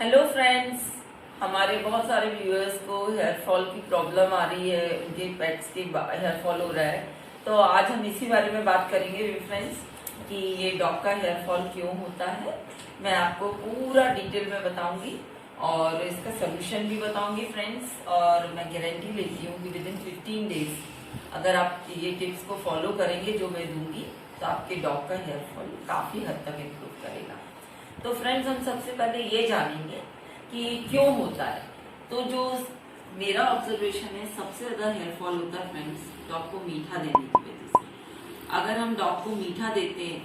Hello friends, हमारे बहुत सारे व्यूअर्स को हेयर फॉल की प्रॉब्लम आ रही है, उनके पेट्स के हेयर फॉल हो रहा है। तो आज हम इसी बारे में बात करेंगे फ्रेंड्स कि ये डॉग का हेयर फॉल क्यों होता है। मैं आपको पूरा डिटेल में बताऊंगी और इसका सोल्यूशन भी बताऊंगी फ्रेंड्स। और मैं गारंटी लेती हूँ कि विदिन 15 डेज अगर आप ये टिप्स को फॉलो करेंगे जो मैं दूंगी तो आपके डॉग का हेयर फॉल काफ़ी हद तक इम्प्रूव करेगा। तो फ्रेंड्स, हम सबसे पहले ये जानेंगे कि क्यों होता है। तो जो मेरा ऑब्जर्वेशन है, सबसे ज्यादा हेयर फॉल होता है फ्रेंड्स डॉग को मीठा देने की वजह से। अगर हम डॉग को मीठा देते हैं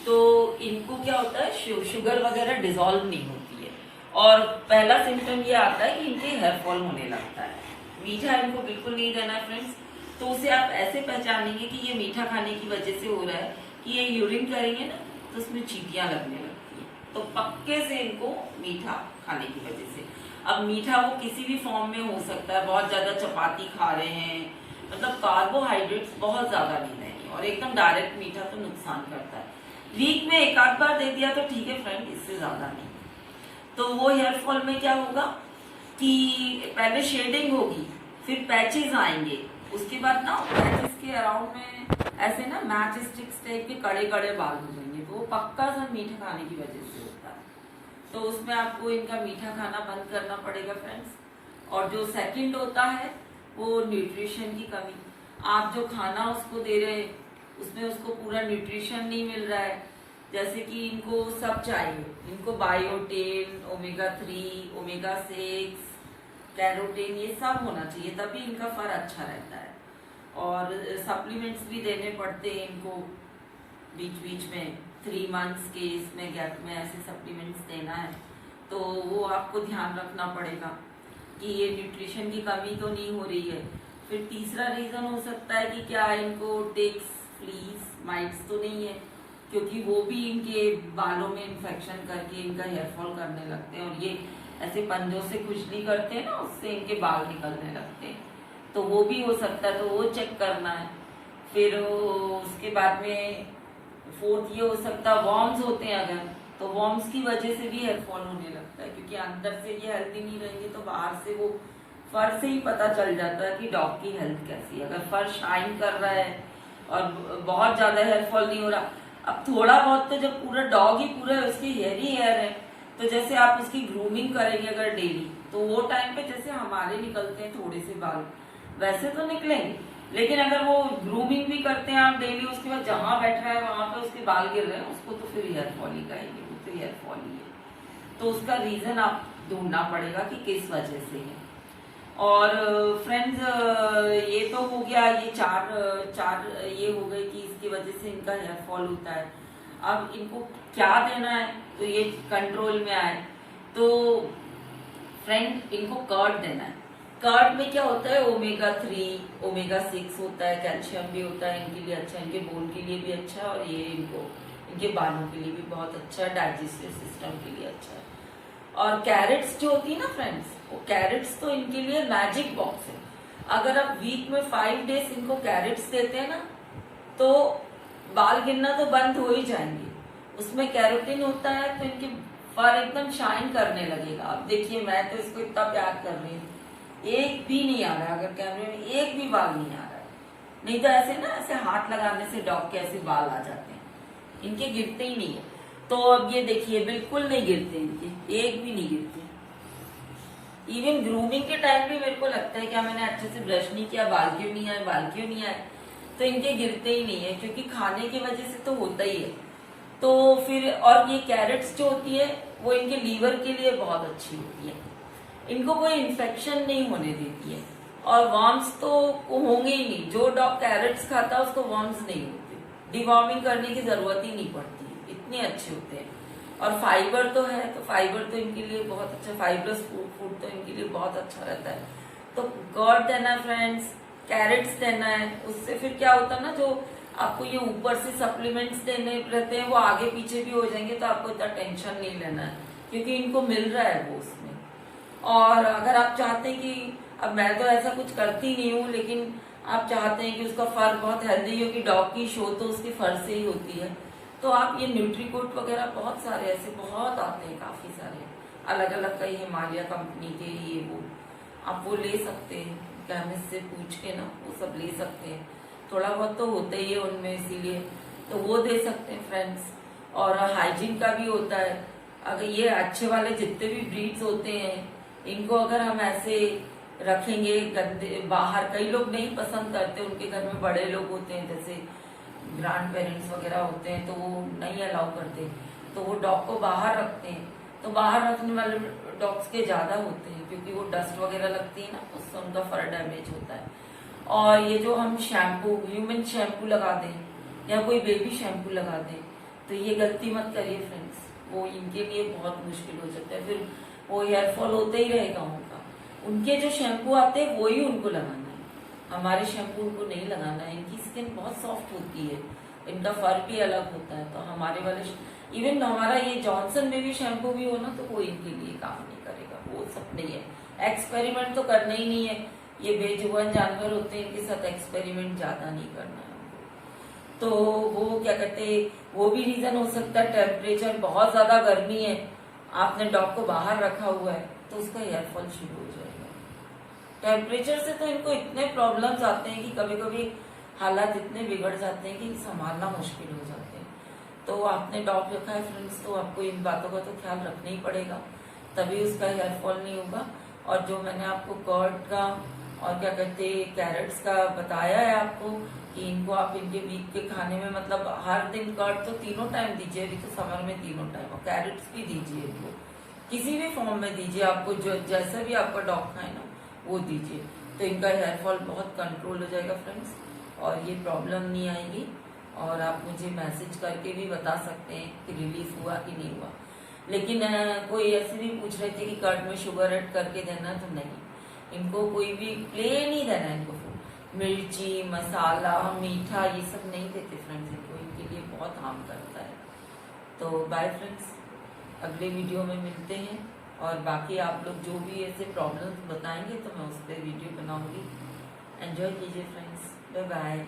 तो इनको क्या होता है, शुगर वगैरह डिजोल्व नहीं होती है और पहला सिम्टम ये आता है कि इनके हेयर फॉल होने लगता है। मीठा इनको बिल्कुल नहीं देना है फ्रेंड्स। तो उसे आप ऐसे पहचानेंगे कि ये मीठा खाने की वजह से हो रहा है कि ये यूरिन करेंगे ना तो उसमें चींटियां लगने लगती है। तो पक्के से इनको मीठा खाने की वजह से। अब मीठा वो किसी भी फॉर्म में हो सकता है, बहुत ज्यादा चपाती खा रहे हैं, मतलब कार्बोहाइड्रेट्स बहुत ज्यादा नहीं लेंगे और एकदम डायरेक्ट मीठा तो नुकसान करता है। वीक में एक आध बार दे दिया तो ठीक है फ्रेंड, इससे ज्यादा नहीं। तो वो हेयर फॉल में क्या होगा कि पहले शेडिंग होगी, फिर पैचेस आएंगे, उसके बाद ना पैचेस के अराउंड में ऐसे ना मैच स्टिक्स टाइप के कड़े कड़े बाल हो जाएंगे। तो वो पक्का सब मीठा खाने की वजह से होता है। तो उसमें आपको इनका मीठा खाना बंद करना पड़ेगा फ्रेंड्स। और जो सेकंड होता है वो न्यूट्रिशन की कमी। आप जो खाना उसको दे रहे हैं उसमें उसको पूरा न्यूट्रिशन नहीं मिल रहा है। जैसे कि इनको सब चाहिए, इनको बायोटेन, ओमेगा 3, ओमेगा 6, कैरोटीन, ये सब होना चाहिए, तभी इनका फर अच्छा रहता है। और सप्लीमेंट्स भी देने पड़ते हैं इनको बीच बीच में, 3 मंथ्स के इसमें गैप में ऐसे सप्लीमेंट्स देना है। तो वो आपको ध्यान रखना पड़ेगा कि ये न्यूट्रिशन की कमी तो नहीं हो रही है। फिर तीसरा रीजन हो सकता है कि क्या इनको टिक्स, फ्लीज, माइट्स तो नहीं है, क्योंकि वो भी इनके बालों में इन्फेक्शन करके इनका हेयर फॉल करने लगते हैं। और ये ऐसे पंजों से खुजली करते हैं ना, उससे इनके बाल निकलने लगते हैं। तो वो भी हो सकता है, तो वो चेक करना है। फिर उसके बाद में फोर्थ ये हो सकता है वॉर्म्स होते हैं अगर, तो वॉर्म्स की वजह से भी हेयर फॉल होने लगता है, क्योंकि अंदर से ये हेल्दी नहीं रहेंगे तो बाहर से वो फर से ही पता चल जाता है कि डॉग की हेल्थ कैसी है। अगर फर शाइन कर रहा है और बहुत ज्यादा हेयर फॉल नहीं हो रहा, अब थोड़ा बहुत तो जब पूरा डॉग ही पूरा उसकी हेयर ही हेयर है, तो जैसे आप उसकी ग्रूमिंग करेंगे अगर डेली, तो वो टाइम पे जैसे हमारे निकलते हैं थोड़े से बाल, वैसे तो निकलेंगे। लेकिन अगर वो ग्रूमिंग भी करते हैं आप डेली, उसके बाद जहां बैठ रहा है वहां पे उसके बाल गिर रहे हैं, उसको तो फिर हेयर फॉल ही कहेंगे, वो तो हेयर फॉल ही है। तो उसका रीजन आप ढूंढना पड़ेगा कि किस वजह से है। और फ्रेंड्स, ये तो हो गया, ये चार ये हो गए कि इसकी वजह से इनका हेयर फॉल होता है। अब इनको क्या देना है तो ये कंट्रोल में आए, तो फ्रेंड इनको कर्ड देना है। कर्ड में क्या होता है, ओमेगा 3, ओमेगा 6 होता है, कैल्शियम भी होता है, इनके लिए अच्छा, इनके बोन के लिए भी अच्छा है और ये इनके बालों के लिए भी बहुत अच्छा है, डाइजेस्टिव सिस्टम के लिए अच्छा है। और कैरेट्स जो होती है ना फ्रेंड्स, वो कैरेट्स तो इनके लिए मैजिक बॉक्स है। अगर आप वीक में 5 डेज इनको कैरेट्स देते हैं ना, तो बाल गिरना तो बंद हो ही जाएंगे। उसमें कैरोटीन होता है तो इनके फर एकदम शाइन करने लगेगा। अब देखिए, मैं तो इसको इतना प्यार कर रही हूँ, एक भी नहीं आ रहा, अगर कैमरे में एक भी बाल नहीं आ रहा है। नहीं तो ऐसे ना, ऐसे हाथ लगाने से डॉग के ऐसे बाल आ जाते हैं, इनके गिरते ही नहीं है। तो अब ये देखिए, बिल्कुल नहीं गिरते इनके, एक भी नहीं गिरते। इवन ग्रूमिंग के टाइम भी मेरे को लगता है क्या मैंने अच्छे से ब्रश नहीं किया, बाल क्यों नहीं आए, बाल क्यों नहीं आए, तो इनके गिरते ही नहीं है, क्योंकि खाने की वजह से तो होता ही है। तो फिर और ये कैरेट्स जो होती है वो इनके लीवर के लिए बहुत अच्छी होती है, इनको कोई इन्फेक्शन नहीं होने देती है। और वर्म्स तो होंगे ही नहीं, जो डॉग कैरेट्स खाता है उसको वर्म्स नहीं होते, डिवॉर्मिंग करने की जरूरत ही नहीं पड़ती है, इतने अच्छे होते हैं। और फाइबर तो है, तो फाइबर तो इनके लिए बहुत अच्छा, फाइबरस फूड तो इनके लिए बहुत अच्छा रहता है। तो कर्ड देना है फ्रेंड्स, कैरेट्स देना है। उससे फिर क्या होता है ना, जो आपको ये ऊपर से सप्लीमेंट्स देने रहते हैं वो आगे पीछे भी हो जाएंगे, तो आपको इतना टेंशन नहीं लेना है, क्योंकि इनको मिल रहा है वो उसमें। और अगर आप चाहते हैं कि, अब मैं तो ऐसा कुछ करती नहीं हूँ, लेकिन आप चाहते हैं कि उसका फर बहुत हेल्दी हो, कि डॉग की शो तो उसके फर से ही होती है, तो आप ये न्यूट्रीकोट वगैरह बहुत सारे ऐसे बहुत आते हैं, काफी सारे अलग अलग कई हिमालय कंपनी के ये वो आप वो ले सकते हैं, केमिस्ट से पूछ के ना वो सब ले सकते हैं। थोड़ा बहुत तो होता ही है उनमें, इसीलिए तो वो दे सकते हैं फ्रेंड्स। और हाइजीन का भी होता है। अगर ये अच्छे वाले जितने भी ब्रीड्स होते हैं, इनको अगर हम ऐसे रखेंगे गंदे बाहर, कई लोग नहीं पसंद करते, उनके घर में बड़े लोग होते हैं जैसे ग्रैंड पेरेंट्स वगैरह होते हैं तो वो नहीं अलाउ करते, तो वो डॉग को बाहर रखते हैं। तो बाहर रखने वाले डॉग्स के ज्यादा होते हैं क्योंकि वो डस्ट वगैरह लगती है ना, उससे उनका फर डैमेज होता है। और ये जो हम शैम्पू, ह्यूमन शैम्पू लगा दें या कोई बेबी शैम्पू लगा दें, तो ये गलती मत करिए फ्रेंड्स, वो इनके लिए बहुत मुश्किल हो जाता है। फिर वो हेयर फॉल होता ही रहेगा उनका। उनके जो शैम्पू आते हैं वही उनको लगाना है, हमारे शैम्पू उनको नहीं लगाना है। इनकी स्किन बहुत सॉफ्ट होती है, इनका फर भी अलग होता है। तो हमारे वाले इवन हमारा ये जॉनसन में भी शैम्पू भी हो ना तो वो इनके लिए काम नहीं करेगा, वो सब नहीं है। एक्सपेरिमेंट तो करना ही नहीं है, ये बेजुबान जानवर होते हैं, इनके साथ एक्सपेरिमेंट ज्यादा नहीं करना है। तो वो क्या कहते हैं, वो भी रीजन हो सकता है, टेम्परेचर बहुत ज्यादा गर्मी है, आपने डॉग को बाहर रखा हुआ है तो उसका हेयरफॉल शुरू हो जाएगा। टेम्परेचर से तो इनको इतने प्रॉब्लम्स आते हैं कि कभी कभी हालात इतने बिगड़ जाते हैं कि संभालना मुश्किल हो जाते हैं। तो आपने डॉग रखा है फ्रेंड्स, तो आपको इन बातों का तो ख्याल रखना ही पड़ेगा, तभी उसका हेयरफॉल नहीं होगा। और जो मैंने आपको कर्ड का और क्या कहते हैं कैरेट्स का बताया है आपको कि इनको आप इनके वीक के खाने में, मतलब हर दिन कर्ड तो तीनों टाइम दीजिए, अभी तो समर में तीनों टाइम, और कैरेट्स भी दीजिए इनको, किसी भी फॉर्म में दीजिए, आपको जो जैसे भी आपका डॉग खाए ना वो दीजिए, तो इनका हेयरफॉल बहुत कंट्रोल हो जाएगा फ्रेंड्स, और ये प्रॉब्लम नहीं आएगी। और आप मुझे मैसेज करके भी बता सकते हैं कि रिलीफ हुआ कि नहीं हुआ। लेकिन कोई ऐसे भी पूछ रहे थे कि कर्ड में शुगर ऐड करके देना, तो नहीं, इनको कोई भी प्लेन ही देना है इनको। मिर्ची, मसाला, मीठा ये सब नहीं देते फ्रेंड्स इनको, इनके लिए बहुत हार्म करता है। तो बाय फ्रेंड्स, अगले वीडियो में मिलते हैं। और बाकी आप लोग जो भी ऐसे प्रॉब्लम्स बताएंगे तो मैं उस पर वीडियो बनाऊंगी। एंजॉय कीजिए फ्रेंड्स, बाय बाय।